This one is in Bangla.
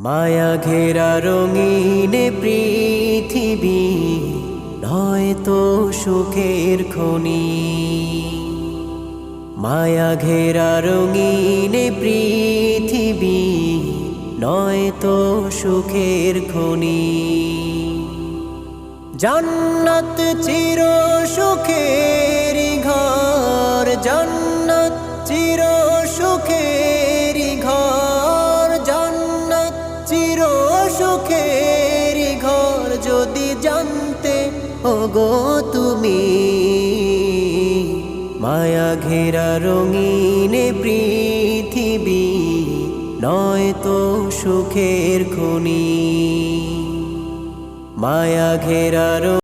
মায়া ঘেরা রঙিন পৃথিবী নয়তো সুখের খনি। মায়া ঘেরা রঙিন পৃথিবী নয়তো সুখের খনি। জান্নাত চির সুখের ঘর, জান্নাত চির সুখের ঘর, জান্নাত চির সুখের ঘর। যদি জানতে ওগো তুমি, মায়া ঘেরা রঙিন পৃথিবী নয়তো সুখের খনি। মায়া ঘেরা